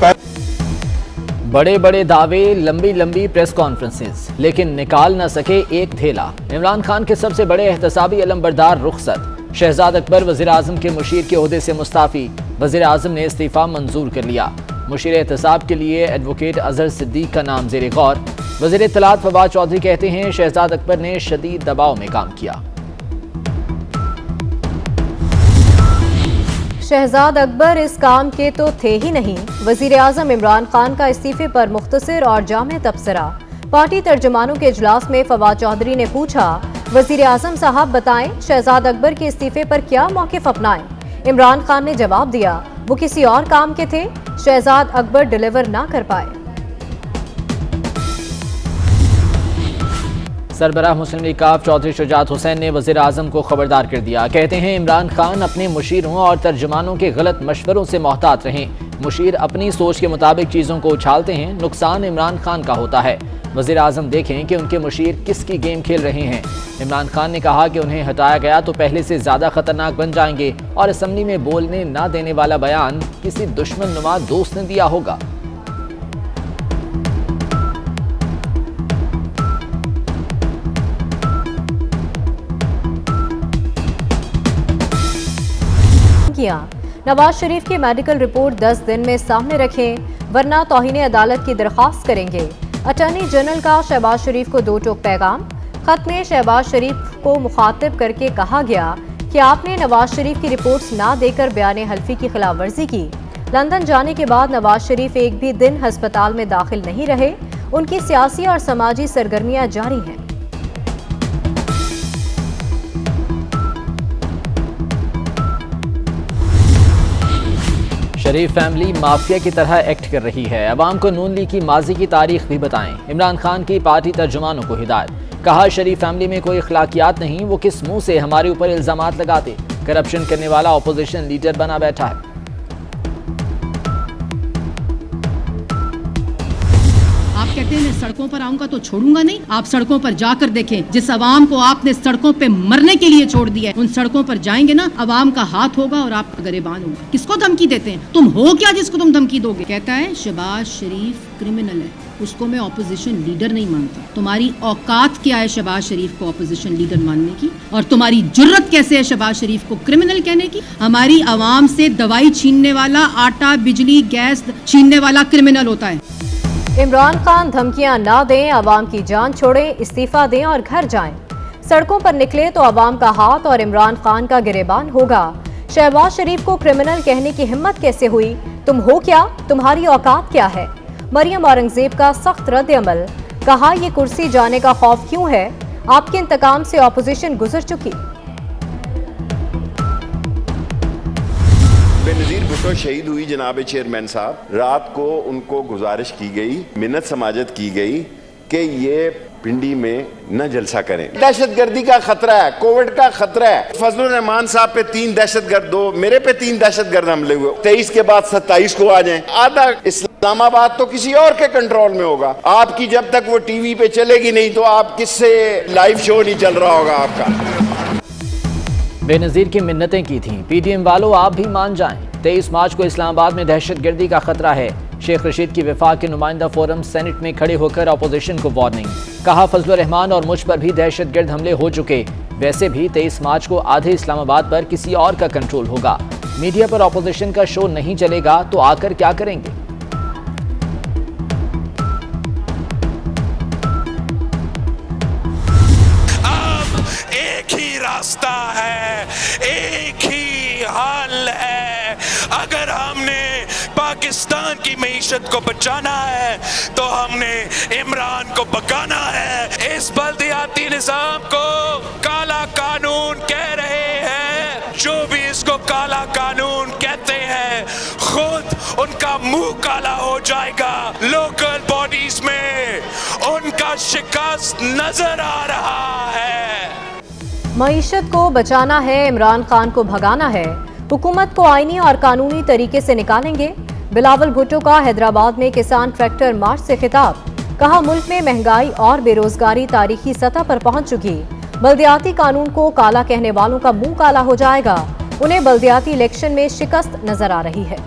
बड़े बड़े दावे, लंबी लंबी प्रेस कॉन्फ्रेंसेस, लेकिन निकाल न सके एक धेला। इमरान खान के सबसे बड़े एहतसाबी अलमबरदार रुखसत। शहजाद अकबर वज़ीर आज़म के मुशीर के ओहदे से मुस्ताफ़ी। वज़ीर आज़म ने इस्तीफ़ा मंजूर कर लिया। मुशीर एहतसाब के लिए एडवोकेट अजहर सिद्दीक का नाम ज़ेरे गौर। वज़ीर इत्तलात फवाद चौधरी कहते हैं शहजाद अकबर ने शदीद दबाव में काम किया। शहजाद अकबर इस काम के तो थे ही नहीं। वज़ीर आज़म इमरान खान का इस्तीफे पर मुख्तसर और जामे तबसरा। पार्टी तर्जुमानों के इजलास में फवाद चौधरी ने पूछा, वज़ीर आज़म साहब बताएं शहजाद अकबर के इस्तीफे पर क्या मौक़िफ़ अपनाएं। इमरान खान ने जवाब दिया, वो किसी और काम के थे, शहजाद अकबर डिलीवर ना कर पाए। सरबराह मुस्लिम लीग काफ चौधरी शुजात हुसैन ने वज़ीर आज़म को खबरदार कर दिया। कहते हैं इमरान खान अपने मुशीरों और तर्जुमानों के गलत मशवरों से मोहतात रहें। मुशीर अपनी सोच के मुताबिक चीज़ों को उछालते हैं, नुकसान इमरान खान का होता है। वज़ीर आज़म देखें कि उनके मुशीर किसकी गेम खेल रहे हैं। इमरान खान ने कहा कि उन्हें हटाया गया तो पहले से ज़्यादा खतरनाक बन जाएंगे और असम्बली में बोलने ना देने वाला बयान किसी दुश्मन नुमा दोस्त ने दिया होगा। नवाज शरीफ की मेडिकल रिपोर्ट 10 दिन में सामने रखें वरना तौहीन अदालत की दरख्वास्त करेंगे। अटॉर्नी जनरल का शहबाज शरीफ को 2 टोक पैगाम। खत में शहबाज शरीफ को मुखातिब करके कहा गया कि आपने नवाज शरीफ की रिपोर्ट्स ना देकर बयान हल्फी की खिलाफ वर्जी की। लंदन जाने के बाद नवाज शरीफ एक भी दिन अस्पताल में दाखिल नहीं रहे। उनकी सियासी और समाजी सरगर्मियां जारी हैं। शरीफ फैमिली माफिया की तरह एक्ट कर रही है। अवाम को नून लीग की माजी की तारीख भी बताएं। इमरान खान की पार्टी तर्जुमानों को हिदायत। कहा शरीफ फैमिली में कोई अखलाकियात नहीं, वो किस मुंह से हमारे ऊपर इल्जामात लगाते। करप्शन करने वाला ऑपोजिशन लीडर बना बैठा है। आप कहते हैं मैं सड़कों पर आऊंगा तो छोड़ूंगा नहीं। आप सड़कों पर जाकर देखें, जिस अवाम को आपने सड़कों पे मरने के लिए छोड़ दिया है, उन सड़कों पर जाएंगे ना, अवाम का हाथ होगा और आप गरेबान होगा। किसको धमकी देते हैं? तुम हो क्या जिसको तुम धमकी दोगे? कहता है शहबाज शरीफ क्रिमिनल है, उसको मैं ऑपोजिशन लीडर नहीं मानता। तुम्हारी औकात क्या है शहबाज शरीफ को ऑपोजिशन लीडर मानने की? और तुम्हारी जुर्रत कैसे है शहबाज शरीफ को क्रिमिनल कहने की? हमारी अवाम से दवाई छीनने वाला, आटा बिजली गैस छीनने वाला क्रिमिनल होता है। इमरान खान धमकियां ना दें, अवाम की जान छोड़ें, इस्तीफा दें और घर जाएं। सड़कों पर निकले तो अवाम का हाथ और इमरान खान का गिरेबान होगा। शहबाज शरीफ को क्रिमिनल कहने की हिम्मत कैसे हुई? तुम हो क्या? तुम्हारी औकात क्या है? मरियम औरंगजेब का सख्त रद्द अमल। कहा ये कुर्सी जाने का खौफ क्यों है? आपके इंतकाम से ऑपोजिशन गुजर चुकी। बेनज़ीर भुट्टो शहीद हुई जनाब चेयरमैन साहब। रात को उनको गुजारिश की गई, मिन्नत समाजत की गई कि ये पिंडी में न जलसा करें। दहशतगर्दी का खतरा है, कोविड का खतरा है। फजलुर रहमान साहब पे 3 दहशतगर्द, 2 मेरे पे 3 दहशतगर्द हमले हुए। 23 के बाद 27 को आ जाएं। आधा इस्लामाबाद तो किसी और के कंट्रोल में होगा। आपकी जब तक वो टीवी पे चलेगी नहीं तो आप किससे लाइव शो नहीं चल रहा होगा आपका। बेनज़ीर की मिन्नतें की थीं। पीडीएम वालों आप भी मान जाएं। 23 मार्च को इस्लामाबाद में दहशतगर्दी का खतरा है। शेख रशीद की वफाक के नुमाइंदा फोरम सेनेट में खड़े होकर अपोजिशन को वार्निंग। कहा फजलुर रहमान और मुझ पर भी दहशतगर्द हमले हो चुके। वैसे भी 23 मार्च को आधे इस्लामाबाद पर किसी और का कंट्रोल होगा। मीडिया पर अपोजिशन का शो नहीं चलेगा तो आकर क्या करेंगे? अब एक ही रास्ता है, एक ही हल है। अगर हमने पाकिस्तान की मईशत को बचाना है तो हमने इमरान को भगाना है। इस बल्दियाती निजाम को काला कानून कह रहे हैं। जो भी इसको काला कानून कहते हैं खुद उनका मुंह काला हो जाएगा। लोकल बॉडीज में उनका शिकस्त नजर आ रहा है। मईशत को बचाना है, इमरान खान को भगाना है। हुकूमत को आईनी और कानूनी तरीके से निकालेंगे। बिलावल भुट्टो का हैदराबाद में किसान ट्रैक्टर मार्च से खिताब। कहा मुल्क में महंगाई और बेरोजगारी तारीखी सतह पर पहुंच चुकी। बल्दियाती कानून को काला कहने वालों का मुंह काला हो जाएगा। उन्हें बल्दियाती इलेक्शन में शिकस्त नजर आ रही है।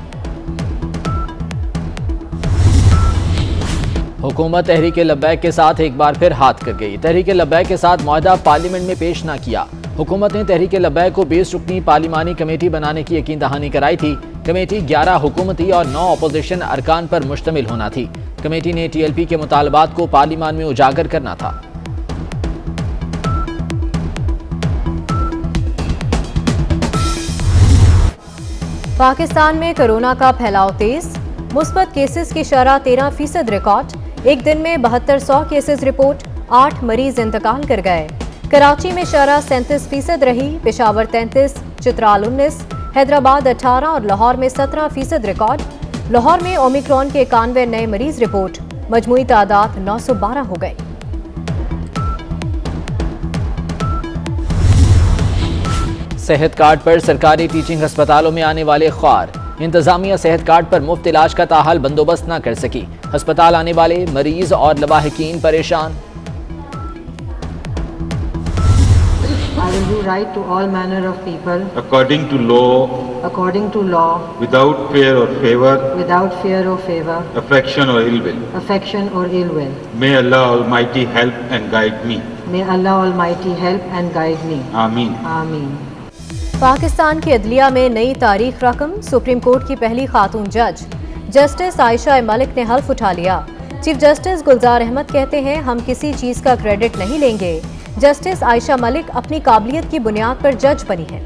हुकूमत तहरीक लब्बैक के साथ एक बार फिर हाथ कर गई। तहरीक लब्बैक के साथ मुआहदा पार्लियामेंट में पेश न किया। हुकूमत ने तहरीक लब्बैक को 20 रुकनी पार्लिमानी कमेटी बनाने की यकीन दहानी कराई थी। कमेटी 11 हुकूमती और 9 अपोजिशन अरकान पर मुश्तमिल होना थी। कमेटी ने TLP के मुतालबात को पार्लिमान में उजागर करना था। पाकिस्तान में कोरोना का फैलाव तेज, मुस्बत केसेस की शरह 13% रिकॉर्ड। एक दिन में 7200 केसेस रिपोर्ट, 8 मरीज इंतकाल कर गए। कराची में शरह 37% रही, पेशावर 33, चित्राल 19, हैदराबाद 18 और लाहौर में 17% रिकॉर्ड। लाहौर में ओमिक्रॉन के 91 नए मरीज रिपोर्ट, मजमूई तादाद 912 हो गई। सेहत कार्ड पर सरकारी टीचिंग अस्पतालों में आने वाले ख्वार, इंतजामिया सेहत कार्ड पर मुफ्त इलाज का ताहाल बंदोबस्त न कर सकी। अस्पताल आने वाले मरीज और लवाहिकीन परेशान। I will do right to all manner of people according to law, without fear or favor, affection or ill will. May Allah Almighty help and guide me. Ameen. Pakistan की अदलिया में नई तारीख रकम, सुप्रीम कोर्ट की पहली खातून जज जस्टिस आयशा मलिक ने हल्फ उठा लिया। चीफ जस्टिस गुलजार अहमद कहते हैं, हम किसी चीज का क्रेडिट नहीं लेंगे। जस्टिस आयशा मलिक अपनी काबिलियत की बुनियाद पर जज बनी है।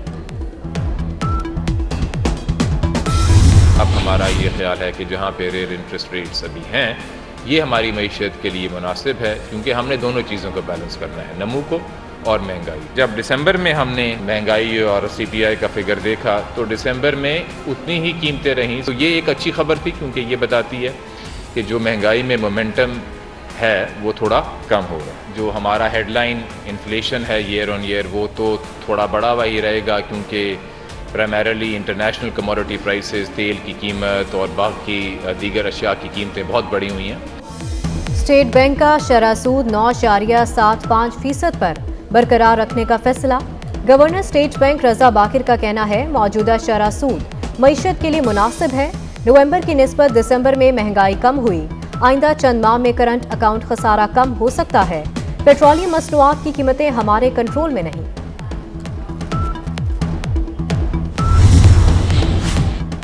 अब हमारा ये ख्याल है कि जहाँ पे रेयर इंटरेस्ट रेट्स अभी हैं, ये हमारी मईशत के लिए मुनासिब है, क्योंकि हमने दोनों चीज़ों को बैलेंस करना है, नमू को और महंगाई। जब दिसंबर में हमने महंगाई और CPI का फिगर देखा तो दिसंबर में उतनी ही कीमतें रहीं। तो ये एक अच्छी खबर थी, क्योंकि ये बताती है कि जो महंगाई में मोमेंटम है वो थोड़ा कम होगा। जो हमारा हेडलाइन इन्फ्लेशन है ईयर ऑन ईयर, वो तो थोड़ा बढ़ा हुआ ही रहेगा, क्योंकि प्राइमरीली इंटरनेशनल कमोडिटी प्राइसेस, तेल की कीमत और बाकी दीगर अशिया की कीमतें बहुत बढ़ी हुई हैं। स्टेट बैंक का शरह सूद 9.75% पर बरकरार रखने का फैसला। गवर्नर स्टेट बैंक रजा बाकिर का कहना है, मौजूदा शरह सूद मईशत के लिए मुनासिब है। नवंबर की निस्बत दिसंबर में महंगाई कम हुई। आइंदा चंद माह में करंट अकाउंट खसारा कम हो सकता है। पेट्रोलियम मसनूआत की कीमतें हमारे कंट्रोल में नहीं।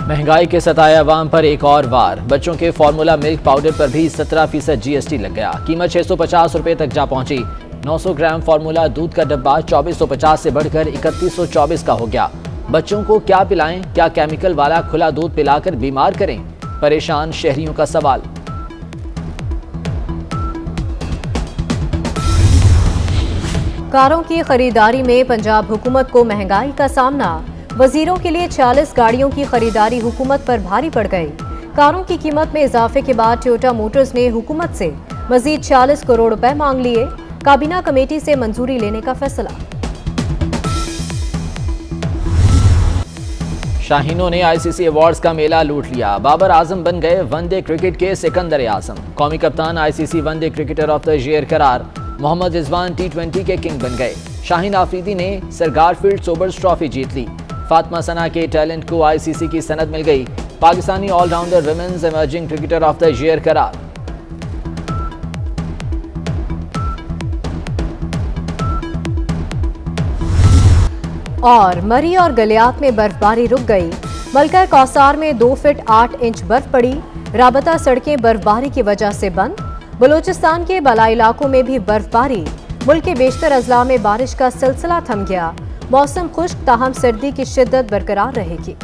महंगाई के सताए अवाम पर एक और वार, बच्चों के फार्मूला मिल्क पाउडर पर भी 17% GST लग गया। कीमत 650 रुपये तक जा पहुंची। 900 ग्राम फार्मूला दूध का डब्बा 2450 से बढ़कर 3124 का हो गया। बच्चों को क्या पिलाएं, क्या केमिकल वाला खुला दूध पिलाकर बीमार करें? परेशान शहरियों का सवाल। कारों की खरीदारी में पंजाब हुकूमत को महंगाई का सामना। वजीरों के लिए 46 गाड़ियों की खरीदारी हुकूमत पर भारी पड़ गई। कारों की कीमत में इजाफे के बाद टोयोटा मोटर्स ने हुकूमत से मजीद 46 करोड़ रुपए मांग लिए। काबीना कमेटी से मंजूरी लेने का फैसला। शाहीनों ने ICC अवार्ड्स का मेला लूट लिया। बाबर आजम बन गए वनडे क्रिकेट के सिकंदर आजम। कौमी कप्तान ICC one day cricketer of the year करार। मोहम्मद रिजवान T20 के किंग बन गए। शाहीन आफरीदी ने सर गारफील्ड सोबर्स ट्रॉफी जीत ली। फातिमा सना के टैलेंट को ICC की सनद मिल गई। Pakistani allrounder women's emerging cricketer of the year करार। और मरी और गलियात में बर्फबारी रुक गई। मलका कौसार में 2 फीट 8 इंच बर्फ पड़ी। राबता सड़कें बर्फबारी की वजह से बंद। बलूचिस्तान के बालाई इलाकों में भी बर्फबारी। मुल्क के बेशतर अजला में बारिश का सिलसिला थम गया। मौसम खुश्क, ताहम सर्दी की शिद्दत बरकरार रहेगी।